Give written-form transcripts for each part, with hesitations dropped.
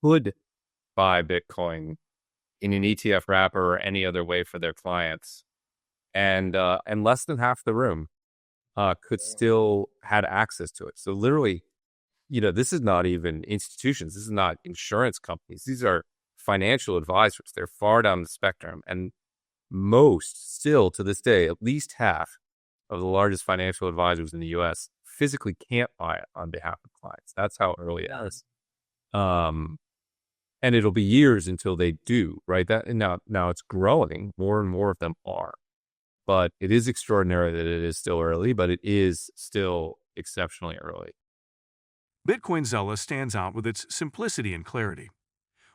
could buy Bitcoin in an ETF wrapper or any other way for their clients, and less than half the room could still had access to it. So literally, this is not even institutions. This is not insurance companies. These are financial advisors. They're far down the spectrum. And most still to this day, at least half of the largest financial advisors in the US physically can't buy it on behalf of clients. That's how early it is. And it'll be years until they do, right? And now it's growing. More and more of them are. But it is extraordinary that it is still early, but it is still exceptionally early. Bitcoin Zella stands out with its simplicity and clarity.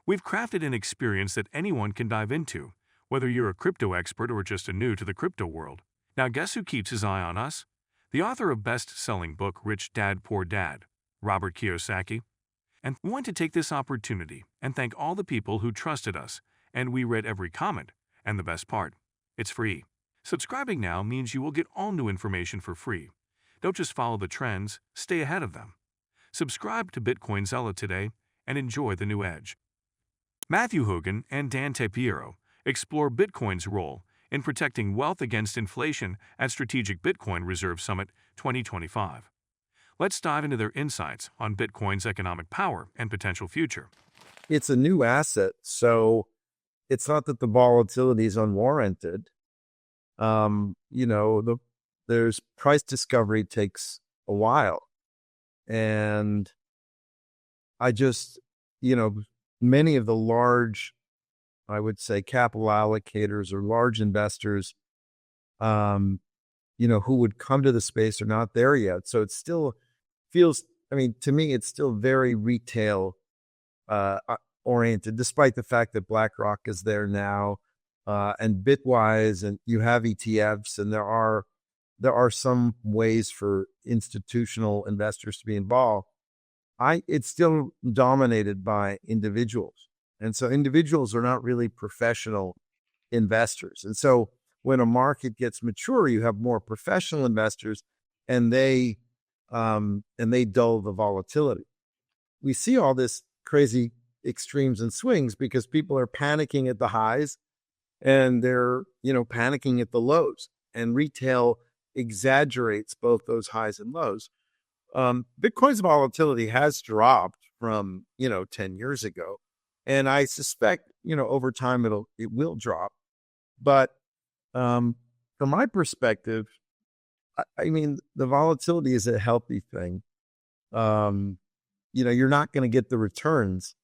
We've crafted an experience that anyone can dive into, whether you're a crypto expert or just a new to the crypto world. Now guess who keeps his eye on us? The author of best-selling book Rich Dad Poor Dad, Robert Kiyosaki. And we want to take this opportunity and thank all the people who trusted us, and we read every comment. And the best part, it's free. Subscribing now means you will get all new information for free. Don't just follow the trends, stay ahead of them. Subscribe to Bitcoin Zella today and enjoy the new edge. Matthew Hougan and Dan Tapiero explore Bitcoin's role in protecting wealth against inflation at Strategic Bitcoin Reserve Summit 2025. Let's dive into their insights on Bitcoin's economic power and potential future. It's a new asset, so it's not that the volatility is unwarranted. There's price discovery takes a while. And I just, many of the large, I would say, capital allocators or large investors, who would come to the space are not there yet. So it still feels, to me, it's still very retail oriented, despite the fact that BlackRock is there now, and Bitwise, and you have ETFs, and there are some ways for institutional investors to be involved. It's still dominated by individuals. And so individuals are not really professional investors. And so when a market gets mature, you have more professional investors, and they dull the volatility. We see all this crazy extremes and swings because people are panicking at the highs and they're, panicking at the lows, and retail exaggerates both those highs and lows. Bitcoin's volatility has dropped from, 10 years ago. And I suspect, over time it will drop. But from my perspective, the volatility is a healthy thing. You're not going to get the returns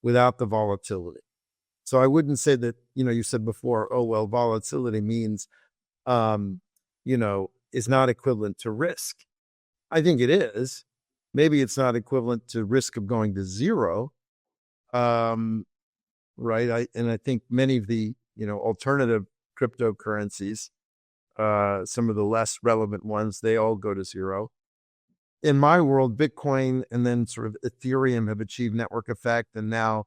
without the volatility. So I wouldn't say that, you said before, volatility means, is not equivalent to risk. I think it is. Maybe it's not equivalent to risk of going to zero. Right. I think many of the, alternative cryptocurrencies, some of the less relevant ones, they all go to zero. In my world, Bitcoin and then sort of Ethereum have achieved network effect. And now,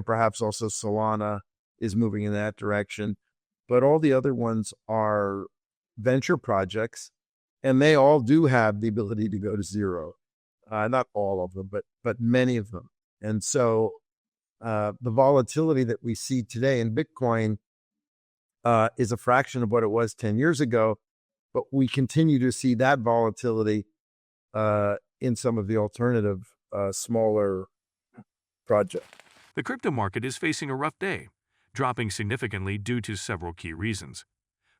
perhaps also Solana is moving in that direction. But all the other ones are venture projects, and they all do have the ability to go to zero. Not all of them, but many of them. And so the volatility that we see today in Bitcoin is a fraction of what it was 10 years ago, but we continue to see that volatility in some of the alternative smaller projects. The crypto market is facing a rough day, dropping significantly due to several key reasons.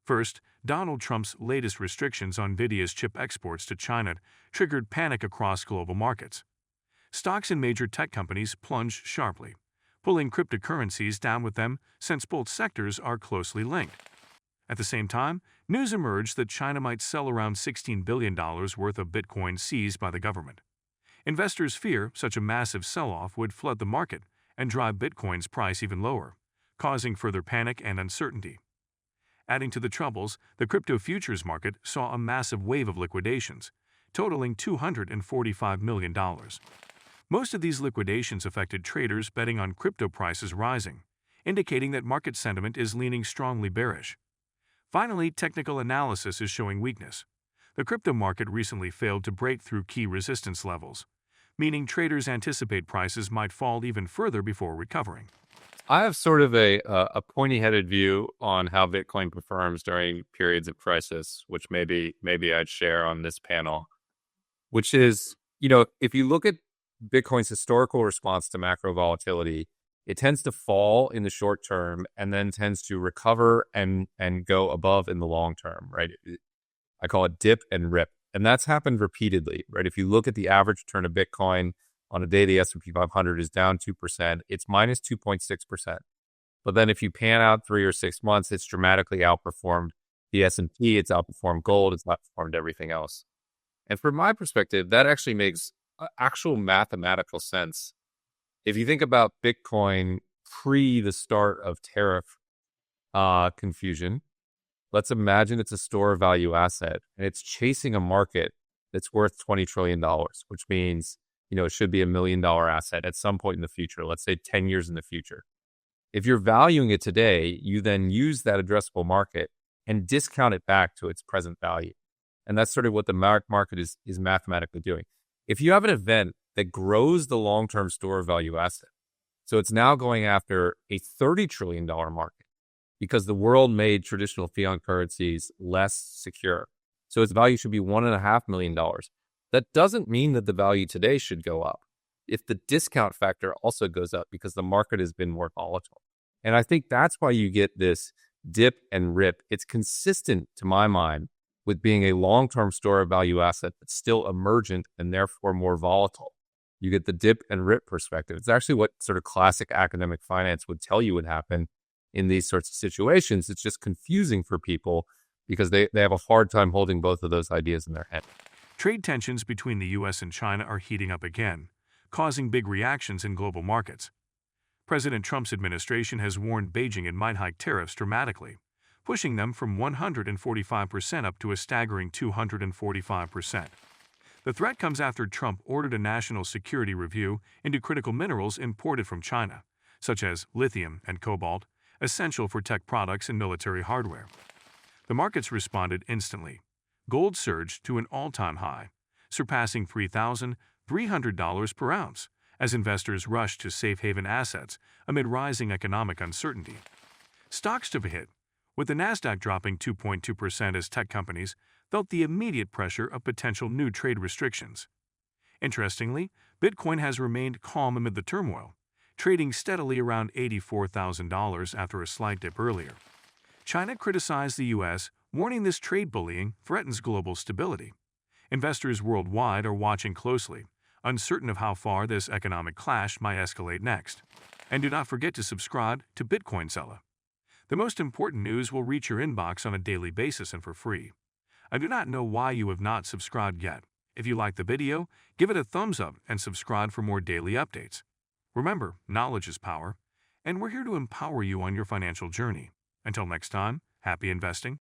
First, Donald Trump's latest restrictions on NVIDIA's chip exports to China triggered panic across global markets. Stocks in major tech companies plunged sharply, pulling cryptocurrencies down with them since both sectors are closely linked. At the same time, news emerged that China might sell around $16 billion worth of Bitcoin seized by the government. Investors fear such a massive sell-off would flood the market and drive Bitcoin's price even lower, causing further panic and uncertainty. Adding to the troubles, the crypto futures market saw a massive wave of liquidations, totaling $245 million. Most of these liquidations affected traders betting on crypto prices rising, indicating that market sentiment is leaning strongly bearish. Finally, technical analysis is showing weakness. The crypto market recently failed to break through key resistance levels. meaning traders anticipate prices might fall even further before recovering. I have sort of a pointy-headed view on how Bitcoin performs during periods of crisis, which maybe I'd share on this panel, which is, if you look at Bitcoin's historical response to macro volatility, it tends to fall in the short term and then tends to recover and go above in the long term, right? I call it dip and rip. And that's happened repeatedly, right? If you look at the average return of Bitcoin on a day, the S&P 500 is down 2%. It's minus 2.6%. But then if you pan out 3 or 6 months, it's dramatically outperformed the S&P. It's outperformed gold. It's outperformed everything else. And from my perspective, that actually makes actual mathematical sense. If you think about Bitcoin pre the start of tariff confusion, let's imagine it's a store of value asset and it's chasing a market that's worth $20 trillion, which means, it should be $1 million asset at some point in the future, let's say 10 years in the future. If you're valuing it today, you then use that addressable market and discount it back to its present value. And that's sort of what the market is mathematically doing. If you have an event that grows the long-term store of value asset, so it's now going after a $30 trillion market because the world made traditional fiat currencies less secure. So its value should be $1.5 million. That doesn't mean that the value today should go up if the discount factor also goes up because the market has been more volatile. And I think that's why you get this dip and rip. It's consistent, to my mind, with being a long-term store of value asset that's still emergent and therefore more volatile. You get the dip and rip perspective. It's actually what sort of classic academic finance would tell you would happen in these sorts of situations. It's just confusing for people because they have a hard time holding both of those ideas in their head. Trade tensions between the U.S. and China are heating up again, causing big reactions in global markets. President Trump's administration has warned Beijing it might hike tariffs dramatically, pushing them from 145% up to a staggering 245%. The threat comes after Trump ordered a national security review into critical minerals imported from China, such as lithium and cobalt, essential for tech products and military hardware. The markets responded instantly. Gold surged to an all-time high, surpassing $3,300 per ounce, as investors rushed to safe haven assets amid rising economic uncertainty. Stocks took a hit, with the Nasdaq dropping 2.2% as tech companies felt the immediate pressure of potential new trade restrictions. Interestingly, Bitcoin has remained calm amid the turmoil, trading steadily around $84,000 after a slight dip earlier. China criticized the U.S., warning this trade bullying threatens global stability. Investors worldwide are watching closely, uncertain of how far this economic clash might escalate next. And do not forget to subscribe to Bitcoin Seller. The most important news will reach your inbox on a daily basis and for free. I do not know why you have not subscribed yet. If you like the video, give it a thumbs up and subscribe for more daily updates. Remember, knowledge is power, and we're here to empower you on your financial journey. Until next time, happy investing.